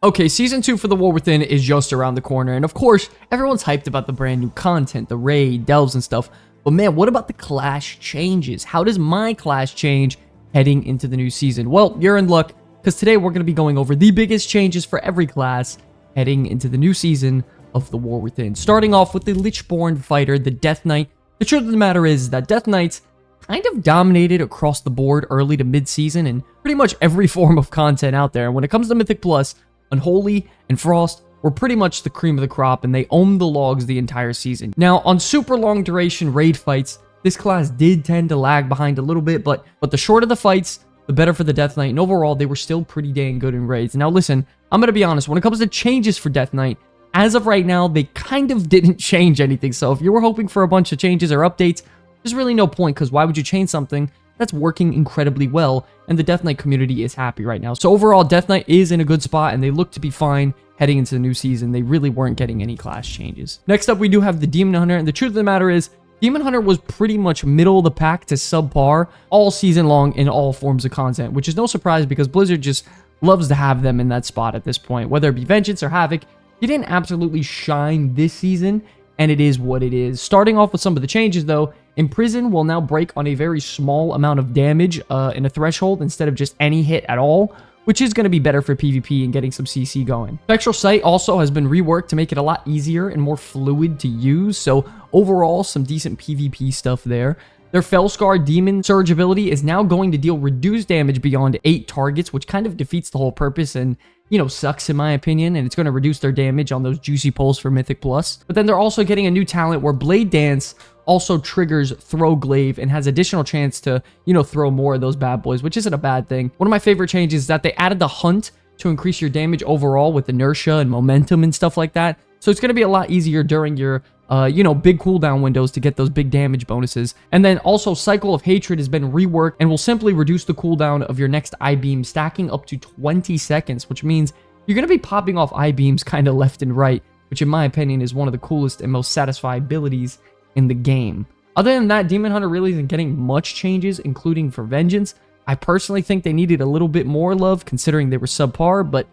Okay, Season 2 for The War Within is just around the corner, and of course, everyone's hyped about the brand new content, the raid, delves, and stuff. But man, what about the class changes? How does my class change heading into the new season? Well, you're in luck, because today we're going to be going over the biggest changes for every class heading into the new season of The War Within. Starting off with the Lichborn fighter, the Death Knight. The truth of the matter is that Death Knights kind of dominated across the board early to mid-season in pretty much every form of content out there. And when it comes to Mythic Plus, Unholy and Frost were pretty much the cream of the crop, and they owned the logs the entire season. Now, on super long duration raid fights, this class did tend to lag behind a little bit, but the shorter the fights, the better for the Death Knight, and overall, they were still pretty dang good in raids. Now, listen, I'm going to be honest, when it comes to changes for Death Knight, as of right now, they kind of didn't change anything, so if you were hoping for a bunch of changes or updates, there's really no point, because why would you change something that's working incredibly well, and the Death Knight community is happy right now. So overall, Death Knight is in a good spot, and they look to be fine heading into the new season. They really weren't getting any class changes. Next up, we do have the Demon Hunter, and the truth of the matter is, Demon Hunter was pretty much middle of the pack to subpar all season long in all forms of content, which is no surprise because Blizzard just loves to have them in that spot at this point. Whether it be Vengeance or Havoc, he didn't absolutely shine this season, and it is what it is. Starting off with some of the changes, though, Imprison will now break on a very small amount of damage in a threshold instead of just any hit at all, which is going to be better for PvP and getting some CC going. Spectral Sight also has been reworked to make it a lot easier and more fluid to use, so overall, some decent PvP stuff there. Their Fellscar Demon Surge ability is now going to deal reduced damage beyond 8 targets, which kind of defeats the whole purpose and, you know, sucks in my opinion, and it's going to reduce their damage on those juicy pulls for Mythic Plus. But then they're also getting a new talent where Blade Dance also triggers Throw Glaive and has additional chance to, you know, throw more of those bad boys, which isn't a bad thing. One of my favorite changes is that they added the Hunt to increase your damage overall with inertia and momentum and stuff like that. So it's going to be a lot easier during your, you know, big cooldown windows to get those big damage bonuses. And then also Cycle of Hatred has been reworked and will simply reduce the cooldown of your next I-Beam, stacking up to 20 seconds, which means you're going to be popping off I-Beams kind of left and right, which in my opinion is one of the coolest and most satisfying abilities in the game. Other than that, Demon Hunter really isn't getting much changes, including for Vengeance. I personally think they needed a little bit more love considering they were subpar, but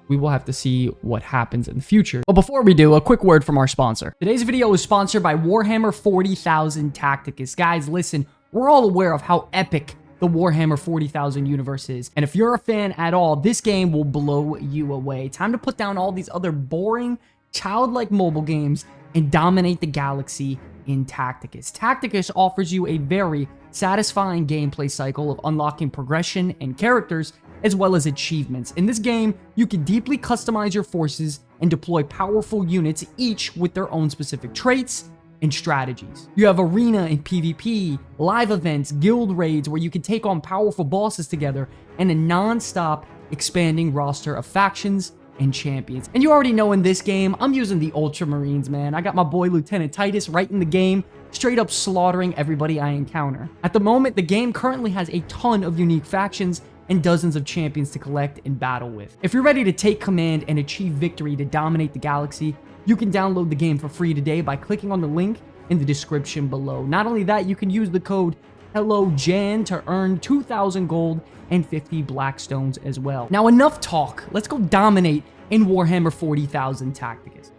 we will have to see what happens in the future. But before we do, a quick word from our sponsor. Today's video is sponsored by Warhammer 40,000 Tacticus. Guys, listen, we're all aware of how epic the Warhammer 40,000 universe is, and if you're a fan at all, this game will blow you away. Time to put down all these other boring, childlike mobile games and dominate the galaxy in Tacticus. Tacticus offers you a very satisfying gameplay cycle of unlocking progression and characters, as well as achievements. In this game, you can deeply customize your forces and deploy powerful units, each with their own specific traits and strategies. You have arena and PvP, live events, guild raids where you can take on powerful bosses together, and a non-stop expanding roster of factions and champions. And you already know in this game, I'm using the Ultramarines, man. I got my boy Lieutenant Titus right in the game, straight up slaughtering everybody I encounter. At the moment, the game currently has a ton of unique factions and dozens of champions to collect and battle with. If you're ready to take command and achieve victory to dominate the galaxy, you can download the game for free today by clicking on the link in the description below. Not only that, you can use the code HelloJan to earn 2,000 gold and 50 Blackstones as well. Now, enough talk. Let's go dominate in Warhammer 40,000 Tacticus.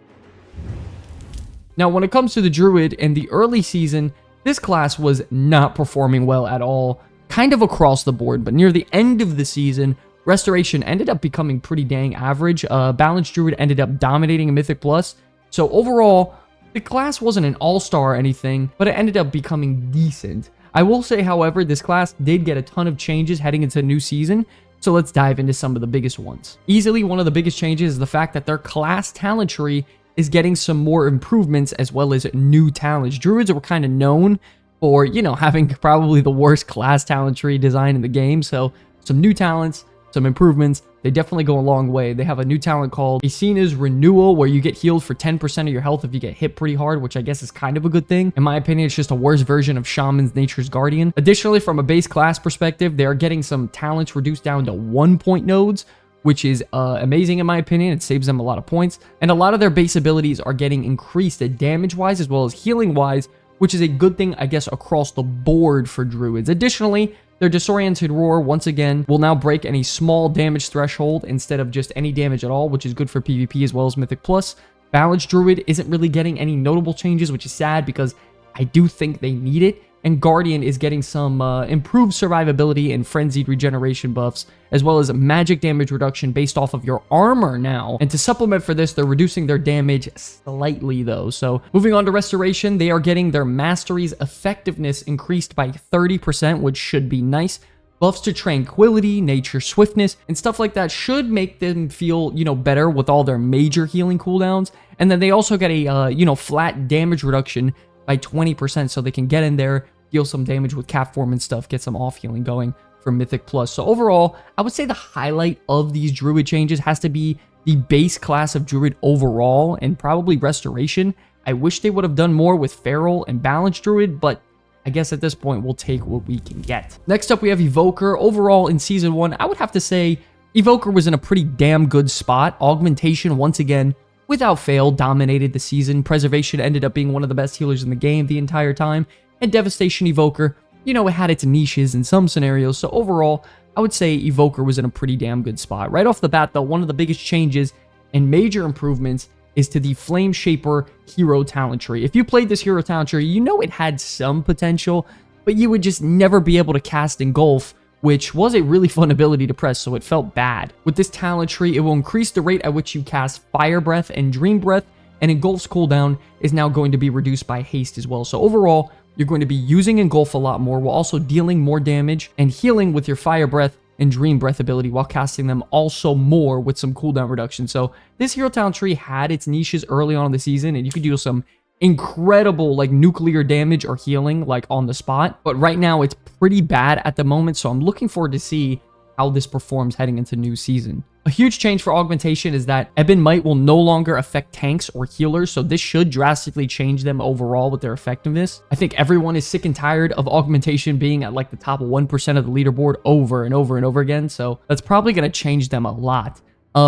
Now, when it comes to the Druid in the early season, this class was not performing well at all, kind of across the board, but near the end of the season, Restoration ended up becoming pretty dang average. Balanced Druid ended up dominating Mythic Plus. So overall, the class wasn't an all-star or anything, but it ended up becoming decent. I will say, however, this class did get a ton of changes heading into the new season, so let's dive into some of the biggest ones. Easily, one of the biggest changes is the fact that their class talent tree is getting some more improvements as well as new talents. Druids were kind of known for, you know, having probably the worst class talent tree design in the game, so some new talents, some improvements, they definitely go a long way. They have a new talent called Asena's Renewal, where you get healed for 10% of your health if you get hit pretty hard, which I guess is kind of a good thing. In my opinion, it's just a worse version of Shaman's Nature's Guardian. Additionally, from a base class perspective, they are getting some talents reduced down to 1-point nodes, which is amazing in my opinion. It saves them a lot of points. And a lot of their base abilities are getting increased damage-wise as well as healing-wise, which is a good thing, I guess, across the board for Druids. Additionally, Their Disoriented Roar, once again, will now break any small damage threshold instead of just any damage at all, which is good for PvP as well as Mythic Plus. Balanced Druid isn't really getting any notable changes, which is sad because I do think they need it. And Guardian is getting some improved survivability and frenzied regeneration buffs, as well as magic damage reduction based off of your armor now. And to supplement for this, they're reducing their damage slightly though. So moving on to Restoration, they are getting their Mastery's effectiveness increased by 30%, which should be nice. Buffs to Tranquility, Nature Swiftness, and stuff like that should make them feel, better with all their major healing cooldowns. And then they also get a, flat damage reduction by 20%, so they can get in there, deal some damage with cap form and stuff, get some off healing going for Mythic Plus. So overall, I would say the highlight of these Druid changes has to be the base class of Druid overall, and probably Restoration. I wish they would have done more with Feral and Balanced Druid, but I guess at this point, we'll take what we can get. Next up, we have Evoker. Overall, in Season 1, I would have to say Evoker was in a pretty damn good spot. Augmentation, once again, without fail, dominated the season. Preservation ended up being one of the best healers in the game the entire time. And Devastation Evoker, it had its niches in some scenarios. So overall, I would say Evoker was in a pretty damn good spot. Right off the bat, though, one of the biggest changes and major improvements is to the Flame Shaper hero talent tree. If you played this hero talent tree, it had some potential, but you would just never be able to cast Engulf, which was a really fun ability to press, so it felt bad. With this talent tree, it will increase the rate at which you cast Fire Breath and Dream Breath, and Engulf's cooldown is now going to be reduced by haste as well. So overall, you're going to be using Engulf a lot more, while also dealing more damage and healing with your Fire Breath and Dream Breath ability, while casting them also more with some cooldown reduction. So this hero talent tree had its niches early on in the season, and you could do some incredible nuclear damage or healing on the spot, but right now it's pretty bad at the moment, so I'm looking forward to see how this performs heading into new season. A huge change for Augmentation is that Ebon Might will no longer affect tanks or healers, so this should drastically change them overall with their effectiveness. I think everyone is sick and tired of Augmentation being at the top 1% of the leaderboard over and over and over again, so that's probably going to change them a lot.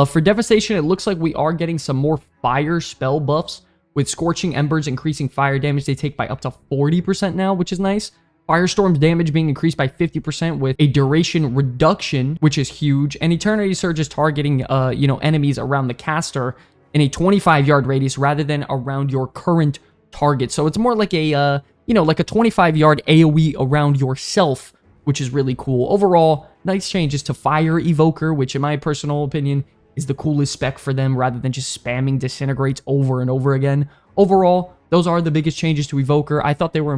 For Devastation, it looks like we are getting some more fire spell buffs, with Scorching Embers increasing fire damage they take by up to 40% now, which is nice. Firestorm's damage being increased by 50% with a duration reduction, which is huge. And Eternity Surge is targeting, enemies around the caster in a 25-yard radius rather than around your current target. So it's more like a, like a 25-yard AoE around yourself, which is really cool. Overall, nice changes to Fire Evoker, which in my personal opinion is the coolest spec for them rather than just spamming Disintegrates over and over again. Overall, those are the biggest changes to Evoker. I thought they were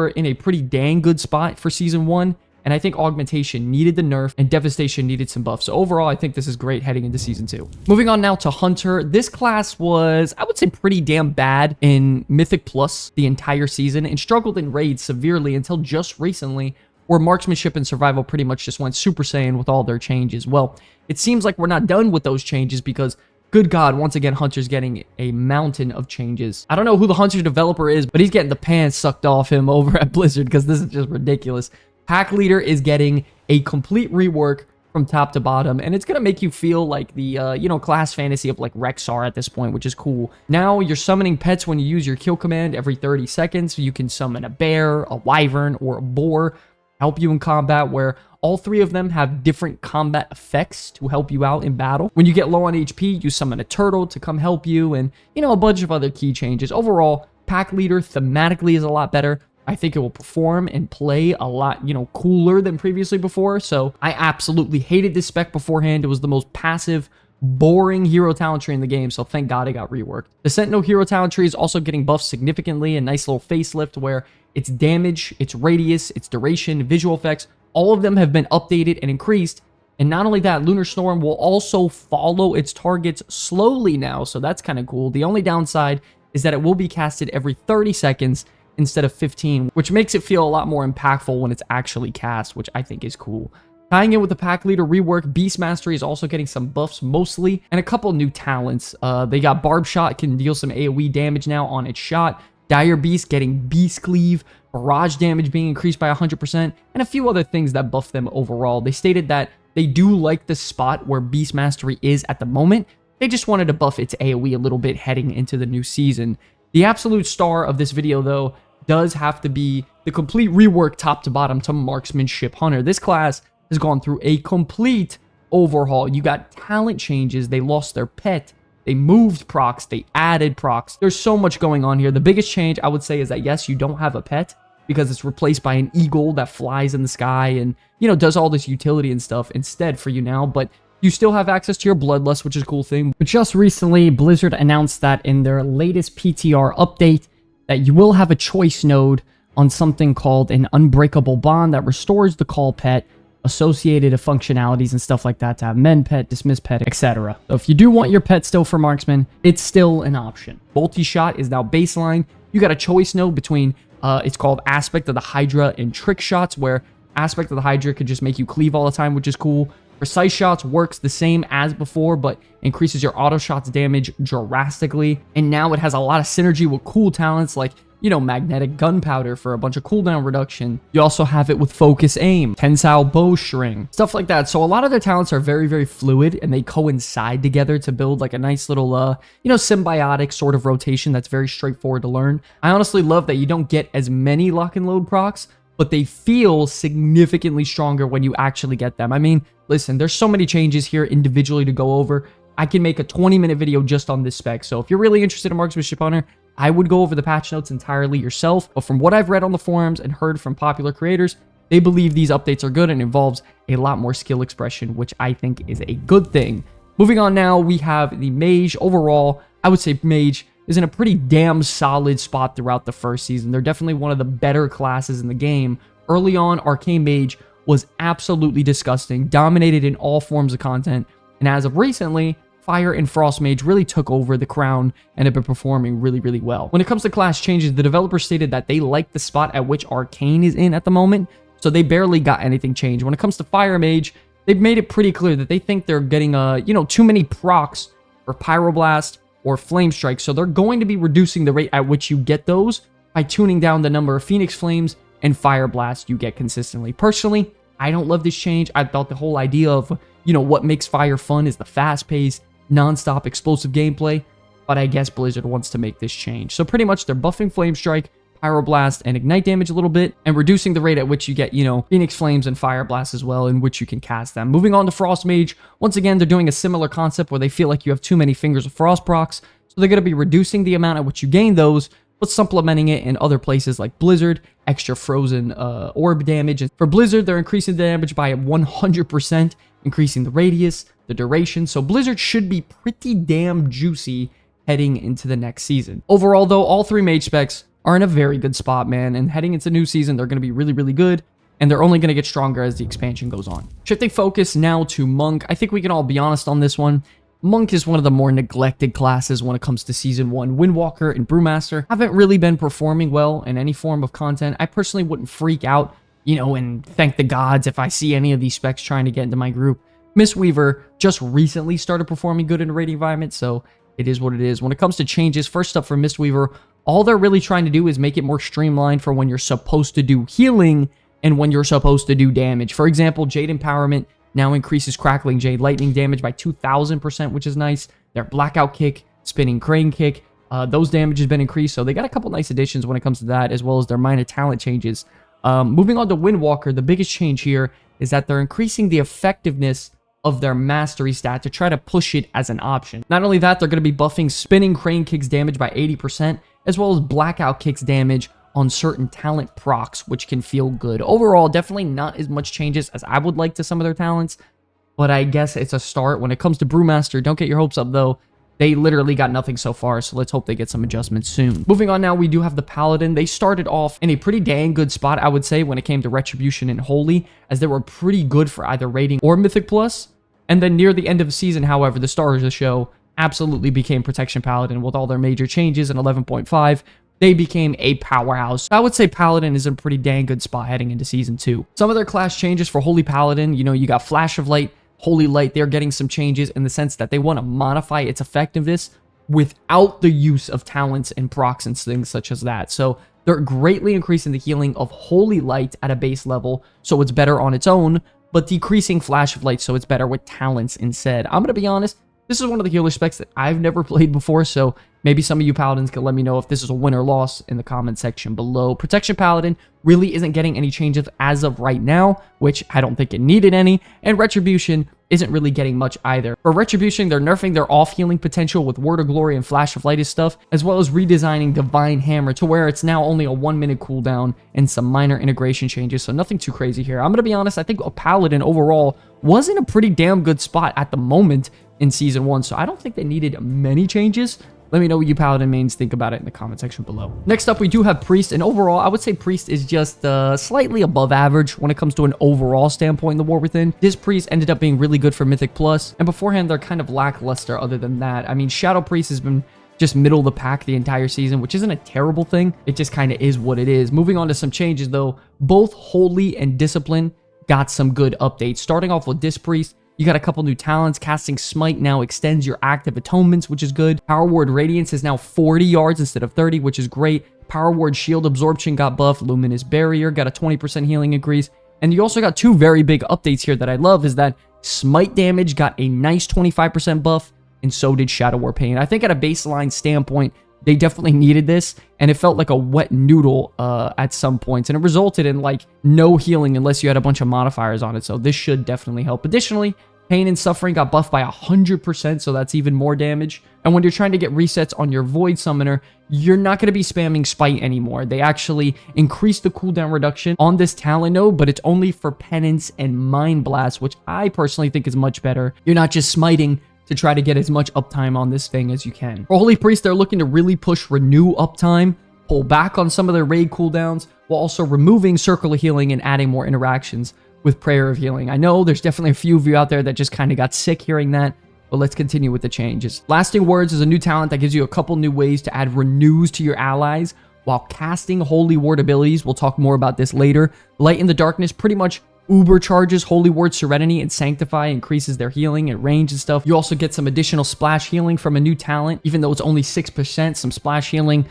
in a pretty dang good spot for Season 1, and I think Augmentation needed the nerf and Devastation needed some buffs. So overall, I think this is great heading into Season 2. Moving on now to Hunter. This class was, I would say, pretty damn bad in Mythic Plus the entire season and struggled in raids severely until just recently, where Marksmanship and Survival pretty much just went Super Saiyan with all their changes. Well, it seems like we're not done with those changes because, good God, once again, Hunter's getting a mountain of changes. I don't know who the Hunter developer is, but he's getting the pants sucked off him over at Blizzard because this is just ridiculous. Pack Leader is getting a complete rework from top to bottom, and it's going to make you feel like the, class fantasy of Rexar at this point, which is cool. Now, you're summoning pets when you use your kill command every 30 seconds. You can summon a bear, a wyvern, or a boar, help you in combat, where all three of them have different combat effects to help you out in battle. When you get low on HP, you summon a turtle to come help you, and, a bunch of other key changes. Overall, Pack Leader thematically is a lot better. I think it will perform and play a lot, cooler than previously before. So I absolutely hated this spec beforehand. It was the most passive, boring hero talent tree in the game, so thank God it got reworked. The Sentinel hero talent tree is also getting buffed significantly, a nice little facelift where its damage, its radius, its duration, visual effects, all of them have been updated and increased. And not only that, Lunar Storm will also follow its targets slowly now, so that's kind of cool. The only downside is that it will be casted every 30 seconds instead of 15, which makes it feel a lot more impactful when it's actually cast, which I think is cool. Tying in with the Pack Leader rework, Beast Mastery is also getting some buffs mostly, and a couple new talents. They got Barb Shot, can deal some AoE damage now on its shot. Dire Beast getting Beast Cleave, barrage damage being increased by 100%, and a few other things that buff them overall. They stated that they do like the spot where Beast Mastery is at the moment. They just wanted to buff its AoE a little bit heading into the new season. The absolute star of this video, though, does have to be the complete rework top to bottom to Marksmanship Hunter. This class has gone through a complete overhaul. You got talent changes. They lost their pet. They moved procs. They added procs. There's so much going on here. The biggest change I would say is that, yes, you don't have a pet because it's replaced by an eagle that flies in the sky and, you know, does all this utility and stuff instead for you now. But you still have access to your Bloodlust, which is a cool thing. But just recently, Blizzard announced that in their latest PTR update that you will have a choice node on something called an Unbreakable Bond that restores the call pet, associated functionalities and stuff like that to have mend pet, dismiss pet, etc. So if you do want your pet still for marksman, it's still an option. Multi-shot is now baseline. You got a choice node between, it's called Aspect of the Hydra and Trick Shots, where Aspect of the Hydra could just make you cleave all the time, which is cool. Precise Shots works the same as before, but increases your auto shots damage drastically. And now it has a lot of synergy with cool talents like, you know, Magnetic Gunpowder for a bunch of cooldown reduction. You also have it with Focus Aim, Tensile Bowstring, stuff like that. So a lot of their talents are very, very fluid, and they coincide together to build like a nice little, you know, symbiotic sort of rotation that's very straightforward to learn. I honestly love that you don't get as many lock and load procs, but they feel significantly stronger when you actually get them. I mean, listen, there's so many changes here individually to go over. I can make a 20-minute video just on this spec. So if you're really interested in Marksmanship Hunter, I would go over the patch notes entirely yourself. But from what I've read on the forums and heard from popular creators, they believe these updates are good and involves a lot more skill expression, which I think is a good thing. Moving on now, we have the Mage. Overall, I would say Mage is in a pretty damn solid spot throughout the first season. They're definitely one of the better classes in the game. Early on, Arcane Mage was absolutely disgusting, dominated in all forms of content, and as of recently, Fire and Frost Mage really took over the crown and have been performing really, really well. When it comes to class changes, the developers stated that they like the spot at which Arcane is in at the moment, so they barely got anything changed. When it comes to Fire Mage, they've made it pretty clear that they think they're getting, you know, too many procs for Pyroblast or Flame Strike, so they're going to be reducing the rate at which you get those by tuning down the number of Phoenix Flames and Fire Blast you get consistently. Personally, I don't love this change. I thought the whole idea of, you know, what makes Fire fun is the fast-paced, non-stop explosive gameplay, but I guess Blizzard wants to make this change. So pretty much they're buffing Flame Strike, Pyroblast, and Ignite damage a little bit, and reducing the rate at which you get, you know, Phoenix Flames and Fire Blast as well, in which you can cast them. Moving on to Frost Mage, once again, they're doing a similar concept where they feel like you have too many Fingers of Frost procs, so they're going to be reducing the amount at which you gain those, but supplementing it in other places like Blizzard, extra frozen orb damage. And for Blizzard, they're increasing the damage by 100%, increasing the radius, the duration, so Blizzard should be pretty damn juicy heading into the next season. Overall, though, all three Mage specs are in a very good spot, man, and heading into new season, they're going to be really, really good, and they're only going to get stronger as the expansion goes on. Shifting focus now to Monk, I think we can all be honest on this one. Monk is one of the more neglected classes when it comes to Season 1. Windwalker and Brewmaster haven't really been performing well in any form of content. I personally wouldn't freak out, you know, and thank the gods if I see any of these specs trying to get into my group. Mistweaver just recently started performing good in a raid environment, so it is what it is. When it comes to changes, first up for Mistweaver, all they're really trying to do is make it more streamlined for when you're supposed to do healing and when you're supposed to do damage. For example, Jade Empowerment now increases Crackling Jade Lightning damage by 2,000%, which is nice. Their Blackout Kick, Spinning Crane Kick, those damage has been increased, so they got a couple nice additions when it comes to that, as well as their minor talent changes. Moving on to Windwalker, the biggest change here is that they're increasing the effectiveness of their mastery stat to try to push it as an option. Not only that, they're going to be buffing Spinning Crane Kick's damage by 80%, as well as Blackout Kick's damage on certain talent procs, which can feel good. Overall, definitely not as much changes as I would like to some of their talents, but I guess it's a start. When it comes to Brewmaster, don't get your hopes up though. They literally got nothing so far, so let's hope they get some adjustments soon. Moving on now, we do have the Paladin. They started off in a pretty dang good spot, I would say, when it came to Retribution and Holy, as they were pretty good for either rating or Mythic Plus. And then near the end of the season, however, the stars of the show absolutely became Protection Paladin with all their major changes in 11.5. They became a powerhouse. I would say Paladin is in a pretty dang good spot heading into Season 2. Some of their class changes for Holy Paladin, you know, you got Flash of Light, Holy Light. They're getting some changes in the sense that they want to modify its effectiveness without the use of talents and procs and things such as that. So they're greatly increasing the healing of Holy Light at a base level, so it's better on its own, but decreasing Flash of Light so it's better with talents instead. I'm going to be honest, This is one of the healer specs that I've never played before, so maybe some of you Paladins can let me know if this is a win or loss in the comment section below. Protection Paladin really isn't getting any changes as of right now, which I don't think it needed any, and Retribution isn't really getting much either. For Retribution, they're nerfing their off-healing potential with Word of Glory and Flash of Light stuff, as well as redesigning Divine Hammer to where it's now only a 1-minute cooldown and some minor integration changes, so nothing too crazy here. I'm going to be honest, I think a Paladin overall was in a pretty damn good spot at the moment in Season 1, so I don't think they needed many changes. Let me know what you Paladin mains think about it in the comment section below. Next up, we do have Priest, and overall, I would say Priest is just slightly above average when it comes to an overall standpoint in the War Within. This Priest ended up being really good for Mythic Plus, and beforehand, they're kind of lackluster other than that. I mean, Shadow Priest has been just middle of the pack the entire season, which isn't a terrible thing. It just kind of is what it is. Moving on to some changes, though, both Holy and Discipline got some good updates. Starting off with this Priest, you got a couple new talents. Casting Smite now extends your active atonements, which is good. Power Ward Radiance is now 40 yards instead of 30, which is great. Power Ward Shield Absorption got buffed. Luminous Barrier got a 20% healing increase. And you also got two very big updates here that I love, is that Smite damage got a nice 25% buff, and so did Shadow War Pain. I think at a baseline standpoint, they definitely needed this, and it felt like a wet noodle at some points, and it resulted in like no healing unless you had a bunch of modifiers on it, so this should definitely help. Additionally, Pain and Suffering got buffed by 100%, so that's even more damage. And when you're trying to get resets on your Void Summoner, you're not going to be spamming Spite anymore. They actually increased the cooldown reduction on this talent node, but it's only for Penance and Mind Blast, which I personally think is much better. You're not just smiting to try to get as much uptime on this thing as you can. For Holy Priest, they're looking to really push Renew uptime, pull back on some of their raid cooldowns, while also removing Circle of Healing and adding more interactions with Prayer of Healing. I know there's definitely a few of you out there that just kind of got sick hearing that, but let's continue with the changes. Lasting Words is a new talent that gives you a couple new ways to add renews to your allies while casting Holy Ward abilities. We'll talk more about this later. Light in the Darkness pretty much Uber charges Holy Ward Serenity and Sanctify, increases their healing and range and stuff. You also get some additional splash healing from a new talent, even though it's only 6%. Some splash healing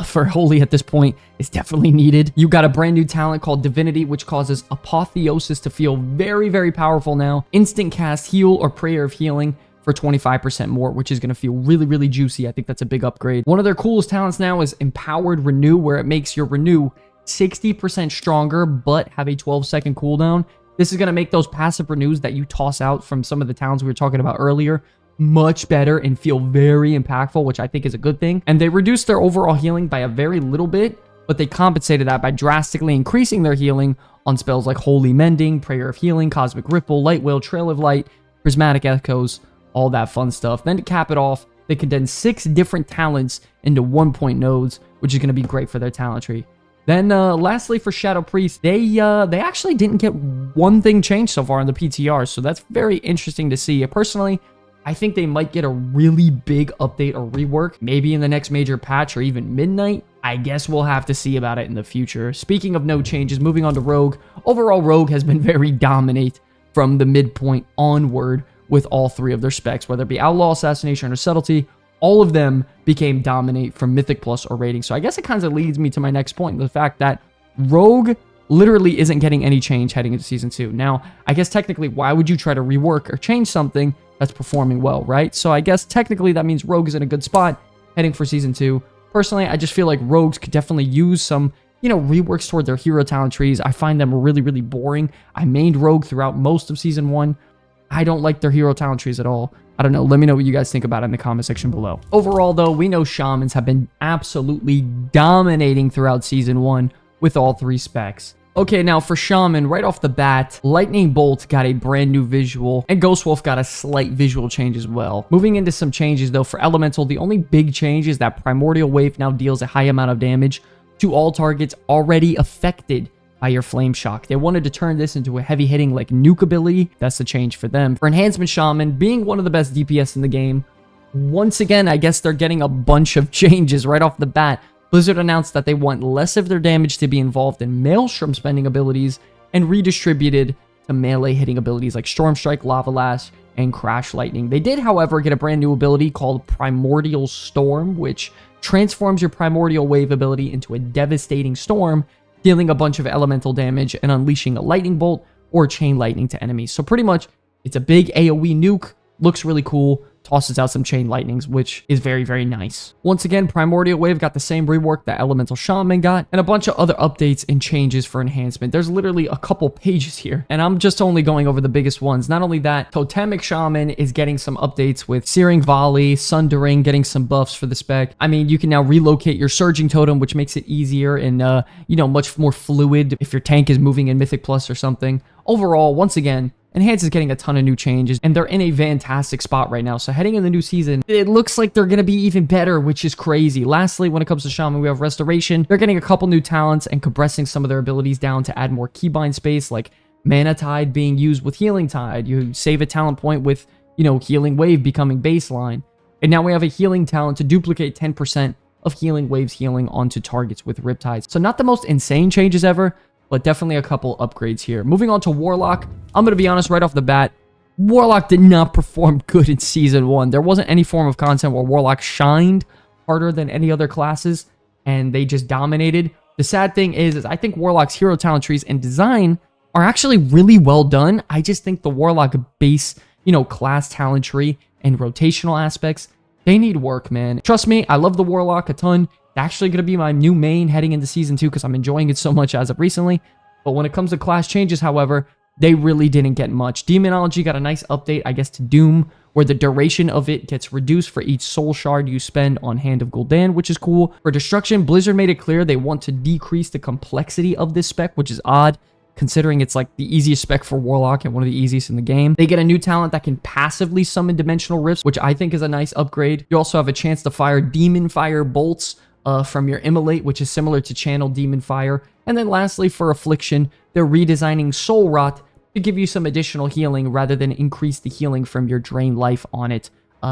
for Holy at this point is definitely needed. You got a brand new talent called Divinity, which causes Apotheosis to feel very, very powerful now. Instant cast Heal or Prayer of Healing for 25% more, which is going to feel really, really juicy. I think that's a big upgrade. One of their coolest talents now is Empowered Renew, where it makes your Renew 60% stronger, but have a 12-second cooldown. This is going to make those passive renews that you toss out from some of the towns we were talking about earlier much better and feel very impactful, which I think is a good thing. And they reduced their overall healing by a very little bit, but they compensated that by drastically increasing their healing on spells like Holy Mending, Prayer of Healing, Cosmic Ripple, Light Will, Trail of Light, Prismatic Echoes, all that fun stuff. Then to cap it off, they condensed 6 different talents into 1-point nodes, which is going to be great for their talent tree. Then lastly for Shadow Priest, they actually didn't get one thing changed so far in the PTR, so that's very interesting to see. Personally, I think they might get a really big update or rework, maybe in the next major patch or even midnight. I guess we'll have to see about it in the future. Speaking of no changes, moving on to Rogue. Overall, Rogue has been very dominant from the midpoint onward with all 3 of their specs, whether it be Outlaw, Assassination, or Subtlety. All of them became dominate from Mythic Plus or rating. So I guess it kind of leads me to my next point, the fact that Rogue literally isn't getting any change heading into Season 2. Now, I guess technically, why would you try to rework or change something that's performing well, right? So I guess technically that means Rogue is in a good spot heading for Season 2. Personally, I just feel like Rogues could definitely use some, reworks toward their hero talent trees. I find them really, really boring. I mained Rogue throughout most of Season 1. I don't like their hero talent trees at all. I don't know. Let me know what you guys think about it in the comment section below. Overall, though, we know Shamans have been absolutely dominating throughout Season 1 with all 3 specs. Okay, now for Shaman, right off the bat, Lightning Bolt got a brand new visual, and Ghost Wolf got a slight visual change as well. Moving into some changes, though, for Elemental, the only big change is that Primordial Wave now deals a high amount of damage to all targets already affected by your Flame Shock. They wanted to turn this into a heavy hitting like nuke ability. That's the change for them. For Enhancement Shaman, being one of the best DPS in the game, once again, I guess they're getting a bunch of changes right off the bat. Blizzard announced that they want less of their damage to be involved in Maelstrom spending abilities and redistributed to melee hitting abilities like Storm Strike, Lava Lash, and Crash Lightning. They did, however, get a brand new ability called Primordial Storm, which transforms your Primordial Wave ability into a devastating storm, dealing a bunch of elemental damage and unleashing a lightning bolt or chain lightning to enemies. So pretty much, it's a big AoE nuke looks really cool, tosses out some chain lightnings, which is very, very nice. Once again, Primordial Wave got the same rework that Elemental Shaman got, and a bunch of other updates and changes for enhancement. There's literally a couple pages here, and I'm just only going over the biggest ones. Not only that, Totemic Shaman is getting some updates with Searing Volley, Sundering, getting some buffs for the spec. I mean, you can now relocate your Surging Totem, which makes it easier and, you know, much more fluid if your tank is moving in Mythic Plus or something. Overall, once again, Enhance is getting a ton of new changes, and they're in a fantastic spot right now. So heading in the new season, it looks like they're going to be even better, which is crazy. Lastly, when it comes to Shaman, we have Restoration. They're getting a couple new talents and compressing some of their abilities down to add more keybind space, like Mana Tide being used with Healing Tide. You save a talent point with, you know, Healing Wave becoming baseline. And now we have a healing talent to duplicate 10% of Healing Wave's healing onto targets with Riptides. So not the most insane changes ever, but definitely a couple upgrades here. Moving on to Warlock, I'm going to be honest right off the bat, Warlock did not perform good in Season 1. There wasn't any form of content where Warlock shined harder than any other classes, and they just dominated. The sad thing is I think Warlock's hero talent trees and design are actually really well done. I just think the Warlock base, you know, class talent tree and rotational aspects, they need work, man. Trust me, I love the Warlock a ton. Actually going to be my new main heading into Season 2 because I'm enjoying it so much as of recently. But when it comes to class changes, however, they really didn't get much. Demonology got a nice update, I guess, to Doom, where the duration of it gets reduced for each soul shard you spend on Hand of Gul'dan, which is cool. For Destruction, Blizzard made it clear they want to decrease the complexity of this spec, which is odd, considering it's like the easiest spec for Warlock and one of the easiest in the game. They get a new talent that can passively summon Dimensional Rifts, which I think is a nice upgrade. You also have a chance to fire Demon Fire bolts from your Immolate, which is similar to Channel Demon Fire. And then lastly, for Affliction, they're redesigning Soul Rot to give you some additional healing rather than increase the healing from your Drain Life on it,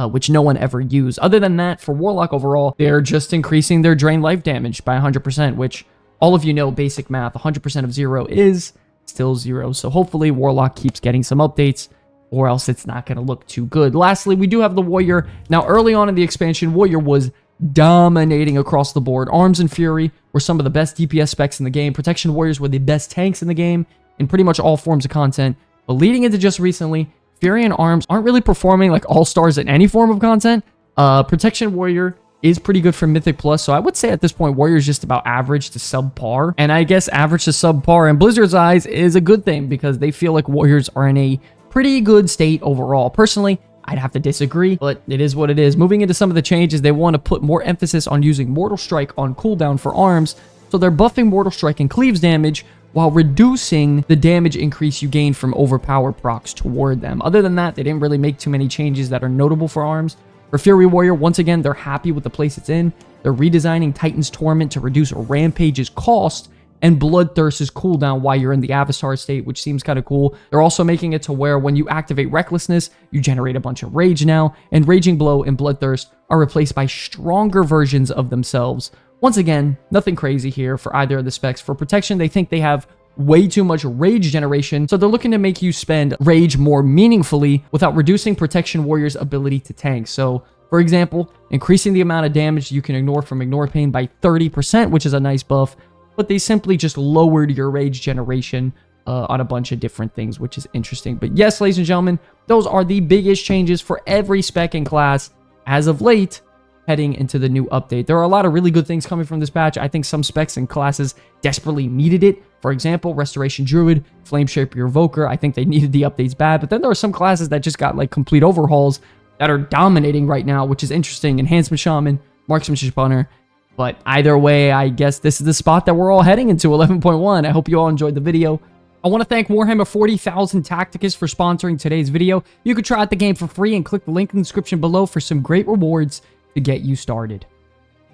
which no one ever used. Other than that, for Warlock overall, they're just increasing their Drain Life damage by 100%, which all of you know basic math, 100% of 0 is still 0. So hopefully Warlock keeps getting some updates, or else it's not going to look too good. Lastly, we do have the Warrior. Now, early on in the expansion, Warrior was dominating across the board. Arms and Fury were some of the best DPS specs in the game. Protection Warriors were the best tanks in the game in pretty much all forms of content. But leading into just recently, Fury and Arms aren't really performing like all-stars in any form of content. Protection Warrior is pretty good for Mythic Plus, so I would say at this point, Warrior is just about average to subpar. And I guess average to subpar in Blizzard's eyes is a good thing because they feel like Warriors are in a pretty good state overall. Personally, I'd have to disagree, but it is what it is. Moving into some of the changes, they want to put more emphasis on using Mortal Strike on cooldown for Arms, so they're buffing Mortal Strike and Cleaves damage while reducing the damage increase you gain from overpower procs toward them. Other than that, they didn't really make too many changes that are notable for Arms. For Fury Warrior, once again, they're happy with the place it's in. They're redesigning Titan's Torment to reduce Rampage's cost and Bloodthirst's cooldown while you're in the Avatar state, which seems kind of cool. They're also making it to where when you activate Recklessness, you generate a bunch of Rage now, and Raging Blow and Bloodthirst are replaced by stronger versions of themselves. Once again, nothing crazy here for either of the specs. For Protection, they think they have way too much Rage generation, so they're looking to make you spend Rage more meaningfully without reducing Protection Warrior's ability to tank. So, for example, increasing the amount of damage you can ignore from Ignore Pain by 30%, which is a nice buff, but they simply just lowered your Rage generation on a bunch of different things, which is interesting. But yes, ladies and gentlemen, those are the biggest changes for every spec and class as of late, heading into the new update. There are a lot of really good things coming from this patch. I think some specs and classes desperately needed it. For example, Restoration Druid, Flameshaper Evoker, I think they needed the updates bad, but then there are some classes that just got like complete overhauls that are dominating right now, which is interesting. Enhancement Shaman, Marksmanship Hunter. But either way, I guess this is the spot that we're all heading into, 11.1. I hope you all enjoyed the video. I want to thank Warhammer 40,000 Tacticus for sponsoring today's video. You can try out the game for free and click the link in the description below for some great rewards to get you started.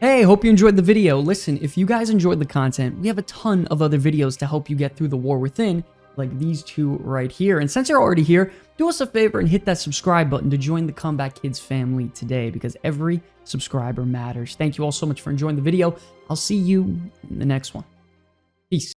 Hey, hope you enjoyed the video. Listen, if you guys enjoyed the content, we have a ton of other videos to help you get through the war within, like these two right here. And since you're already here, do us a favor and hit that subscribe button to join the Combat Kids family today, because every subscriber matters. Thank you all so much for enjoying the video. I'll see you in the next one. Peace.